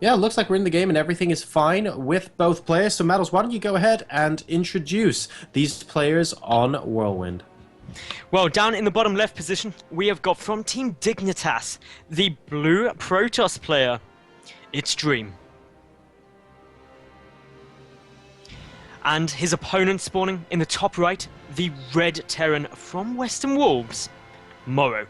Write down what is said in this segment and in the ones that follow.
Yeah, it looks like we're in the game and everything is fine with both players. So, Mattles, why don't you go ahead and introduce these players on Whirlwind? Well, down in the bottom left position, we have got from Team Dignitas, the blue Protoss player. It's DreAm. And his opponent spawning in the top right, the red Terran from Western Wolves, Morrow.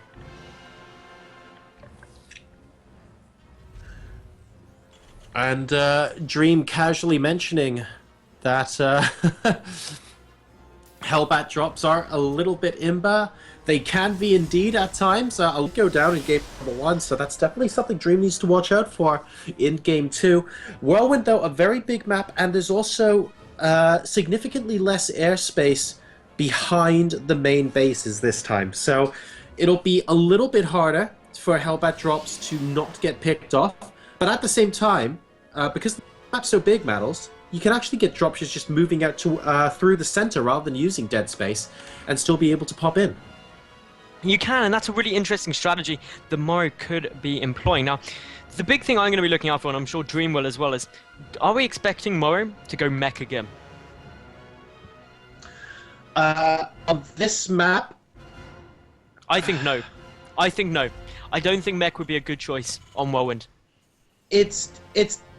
And DreAm casually mentioning that Hellbat drops are a little bit imba. They can be indeed at times. I'll go down in game number 1, so that's definitely something DreAm needs to watch out for in game 2. Whirlwind, though, a very big map, and there's also significantly less airspace behind the main bases this time. So it'll be a little bit harder for Hellbat drops to not get picked off. But at the same time, because the map's so big, Mattles, you can actually get dropships just moving out to through the center rather than using dead space and still be able to pop in. You can, and that's a really interesting strategy that Morrow could be employing. Now, the big thing I'm going to be looking out for, and I'm sure DreAm will as well, is are we expecting Morrow to go mech again? On this map, I think no. I think no. I don't think mech would be a good choice on Whirlwind. it's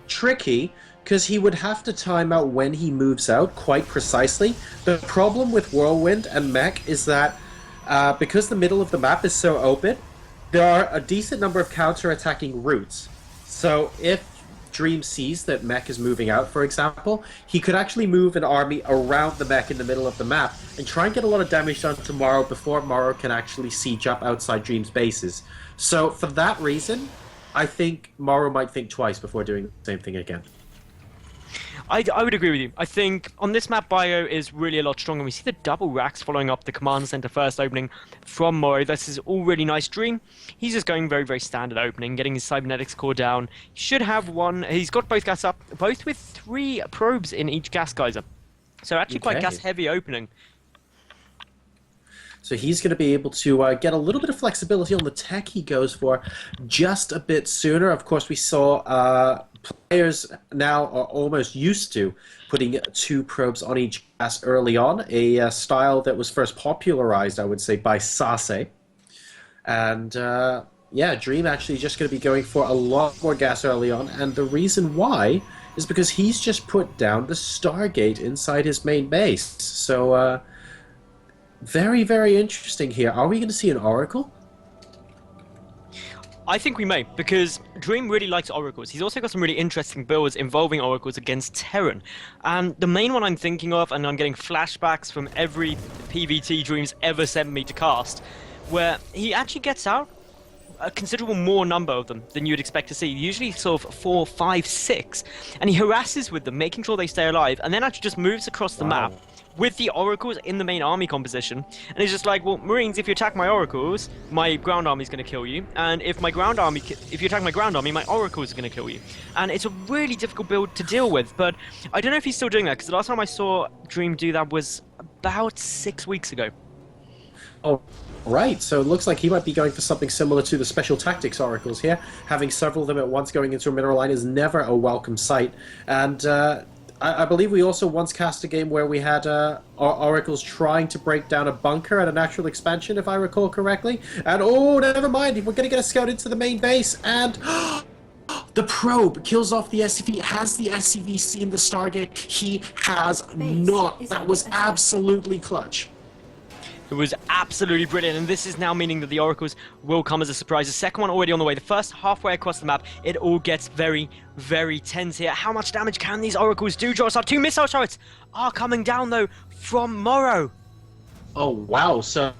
tricky because he would have to time out when he moves out quite precisely. The problem with Whirlwind and Mech is that because the middle of the map is so open, there are a decent number of counter-attacking routes. So if DreAm sees that Mech is moving out, for example, he could actually move an army around the Mech in the middle of the map and try and get a lot of damage done to Morrow before Morrow can actually siege up outside DreAm's bases. So for that reason, I think Morrow might think twice before doing the same thing again. I would agree with you. I think on this map, Bio is really a lot stronger. We see the double racks following up the command center first opening from Morrow. This is all really nice. DreAm, he's just going very, very standard opening, getting his cybernetics core down. He should have one. He's got both gas up, both with 3 probes in each gas geyser. So actually quite gas heavy opening. So he's going to be able to get a little bit of flexibility on the tech he goes for just a bit sooner. Of course, we saw players now are almost used to putting 2 probes on each gas early on, a style that was first popularized, I would say, by Sase. And yeah, DreAm actually just going to be going for a lot more gas early on, and the reason why is because he's just put down the Stargate inside his main base. So very, very interesting here. Are we going to see an Oracle? I think we may, because DreAm really likes oracles. He's also got some really interesting builds involving oracles against Terran. And the main one I'm thinking of, and I'm getting flashbacks from every PvT DreAm's ever sent me to cast, where he actually gets out a considerable more number of them than you'd expect to see. Usually sort of 4, 5, 6, and he harasses with them, making sure they stay alive, and then actually just moves across the map with the oracles in the main army composition, and he's just like, well, Marines, if you attack my oracles, my ground army is going to kill you, and if you attack my ground army, my oracles are going to kill you. And it's a really difficult build to deal with, but I don't know if he's still doing that, because the last time I saw DreAm do that was about 6 weeks ago. Oh, right. So it looks like he might be going for something similar to the special tactics oracles here. Having several of them at once going into a mineral line is never a welcome sight, and I believe we also once cast a game where we had our oracles trying to break down a bunker at a natural expansion, if I recall correctly. And oh, never mind, we're going to get a scout into the main base, and the probe kills off the SCV. Has the SCV seen the Stargate? He has not. That was absolutely clutch. It was absolutely brilliant, and this is now meaning that the oracles will come as a surprise. The second one already on the way. The first halfway across the map, it all gets very, very tense here. How much damage can these oracles do? Our 2 missile turrets are coming down, though, from Morrow. Oh, wow. So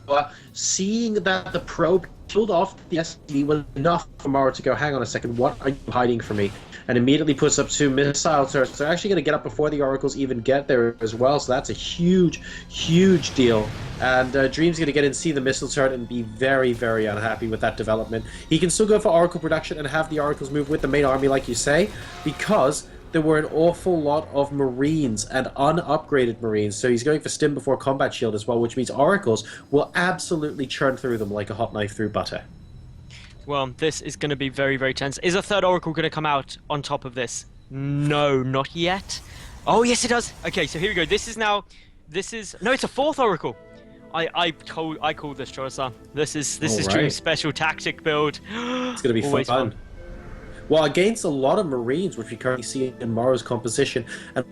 seeing that the probe killed off the SCV was enough for Morrow to go, hang on a second, what are you hiding from me? And immediately puts up 2 missile turrets. They're actually going to get up before the oracles even get there as well, so that's a huge, huge deal. And DreAm's going to get in, see the missile turret, and be very, very unhappy with that development. He can still go for oracle production and have the oracles move with the main army, like you say, because there were an awful lot of Marines and unupgraded Marines, so he's going for stim before combat shield as well, which means oracles will absolutely churn through them like a hot knife through butter. Well, this is going to be very, very tense. Is a third Oracle going to come out on top of this? No, not yet. Oh, yes, it does. Okay, so here we go. This is now... This is... No, it's a fourth Oracle. I call this Chosa. This is Dream's special tactic build. It's going to be fun. Well, against a lot of Marines, which we currently see in Morrow's composition, and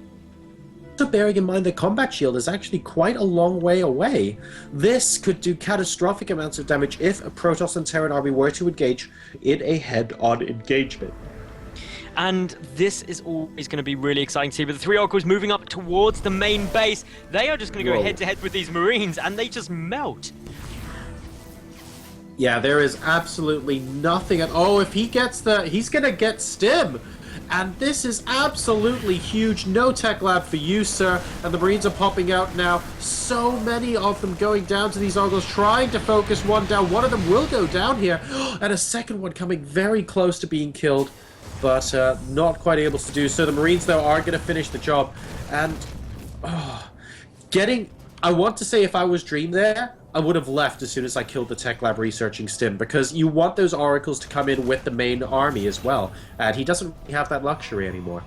also bearing in mind the combat shield is actually quite a long way away. This could do catastrophic amounts of damage if a Protoss and Terran army were to engage in a head-on engagement. And this is always going to be really exciting to see. But the three Oracles moving up towards the main base, they are just going to go head-to-head with these Marines, and they just melt. Yeah, there is absolutely nothing at... Oh, if he gets the... He's going to get Stim! And this is absolutely huge. No tech lab for you, sir. And the Marines are popping out now. So many of them going down to these Oracles, trying to focus one down. One of them will go down here. And a second one coming very close to being killed, but not quite able to do so. The Marines, though, are going to finish the job. And I want to say if I was DreAm there, I would have left as soon as I killed the tech lab researching Stim, because you want those Oracles to come in with the main army as well, and he doesn't really have that luxury anymore.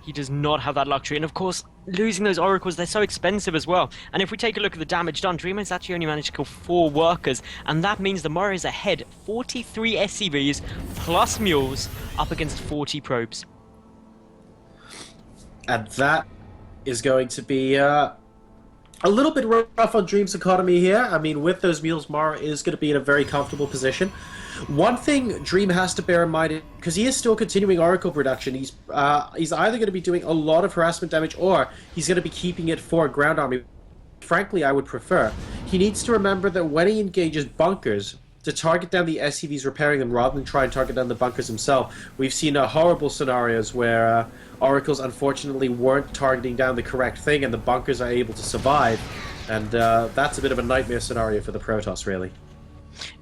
He does not have that luxury, and of course, losing those Oracles, they're so expensive as well. And if we take a look at the damage done, DreAm has actually only managed to kill 4 workers, and that means the Morrow is ahead 43 SCVs plus mules up against 40 probes. And that is going to be a little bit rough on DreAm's economy here. I mean, with those mules, Morrow is going to be in a very comfortable position. One thing DreAm has to bear in mind, because he is still continuing Oracle production, he's either going to be doing a lot of harassment damage, or he's going to be keeping it for a ground army. Frankly, I would prefer. He needs to remember that when he engages bunkers, to target down the SCVs repairing them rather than try and target down the bunkers himself. We've seen horrible scenarios where Oracles unfortunately weren't targeting down the correct thing and the bunkers are able to survive, and that's a bit of a nightmare scenario for the Protoss, really.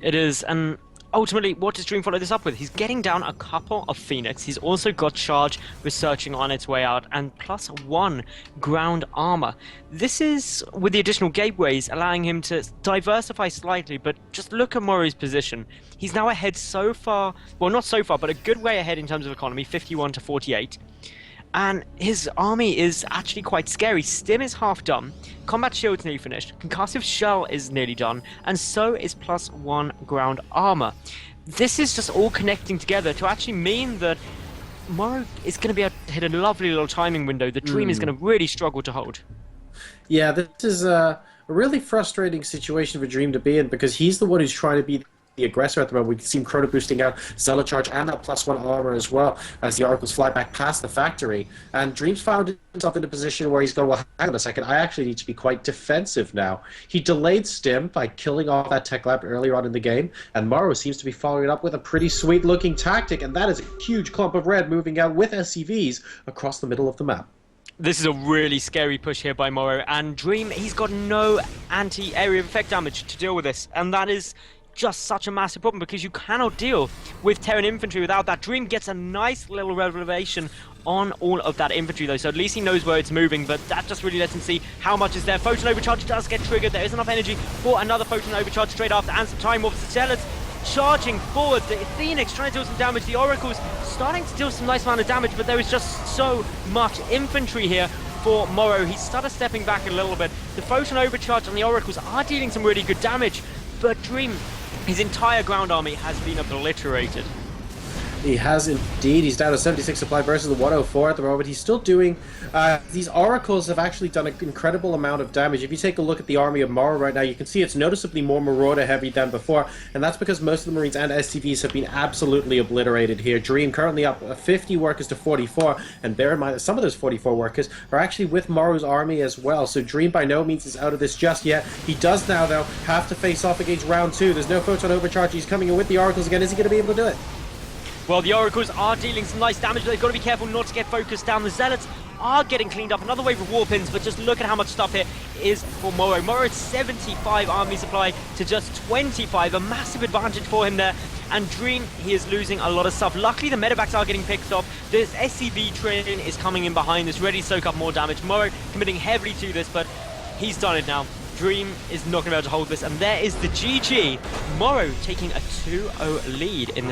It is, and ultimately, what does DreAm follow this up with? He's getting down a couple of Phoenix. He's also got Charge researching on its way out, and +1 ground armor. This is, with the additional gateways, allowing him to diversify slightly, but just look at Morrow's position. He's now ahead so far, well, not so far, but a good way ahead in terms of economy, 51 to 48. And his army is actually quite scary. Stim is half done, combat shield's nearly finished, concussive shell is nearly done, and so is +1 ground armor. This is just all connecting together to actually mean that Morrow is going to be able to hit a lovely little timing window that DreAm is going to really struggle to hold. Yeah, this is a really frustrating situation for DreAm to be in, because he's the one who's trying to be the aggressor at the moment. We can see him chrono boosting out Zealot Charge and that +1 armor as well as the Oracles fly back past the factory. And DreAm's found himself in a position where he's going, well, hang on a second, I actually need to be quite defensive now. He delayed Stim by killing off that tech lab earlier on in the game, and Morrow seems to be following it up with a pretty sweet looking tactic, and that is a huge clump of red moving out with SCVs across the middle of the map. This is a really scary push here by Morrow, and DreAm, he's got no anti-area of effect damage to deal with this, and that is just such a massive problem, because you cannot deal with Terran infantry without that. DreAm gets a nice little revelation on all of that infantry though, so at least he knows where it's moving, but that just really lets him see how much is there. Photon overcharge does get triggered. There is enough energy for another photon overcharge straight after, and some time off. The Zealots charging forward, the Phoenix trying to do some damage, the Oracles starting to deal some nice amount of damage, but there is just so much infantry here for Morrow. He started stepping back a little bit. The photon overcharge on the Oracles are dealing some really good damage, but DreAm, his entire ground army has been obliterated. He has indeed. He's down to 76 supply versus the 104 at the moment. He's still doing... these Oracles have actually done an incredible amount of damage. If you take a look at the army of Morrow right now, you can see it's noticeably more Marauder heavy than before, and that's because most of the Marines and SCVs have been absolutely obliterated here. DreAm currently up 50 workers to 44, and bear in mind that some of those 44 workers are actually with Morrow's army as well, so DreAm by no means is out of this just yet. He does now, though, have to face off against round 2. There's no photon overcharge. He's coming in with the Oracles again. Is he going to be able to do it? Well, the Oracles are dealing some nice damage, but they've got to be careful not to get focused down. The Zealots are getting cleaned up. Another wave of war pins, but just look at how much stuff here is for Morrow. Morrow at 75 army supply to just 25. A massive advantage for him there. And DreAm, he is losing a lot of stuff. Luckily, the medevacs are getting picked off. This SCV train is coming in behind this, ready to soak up more damage. Morrow committing heavily to this, but he's done it now. DreAm is not going to be able to hold this, and there is the GG. Morrow taking a 2-0 lead in this.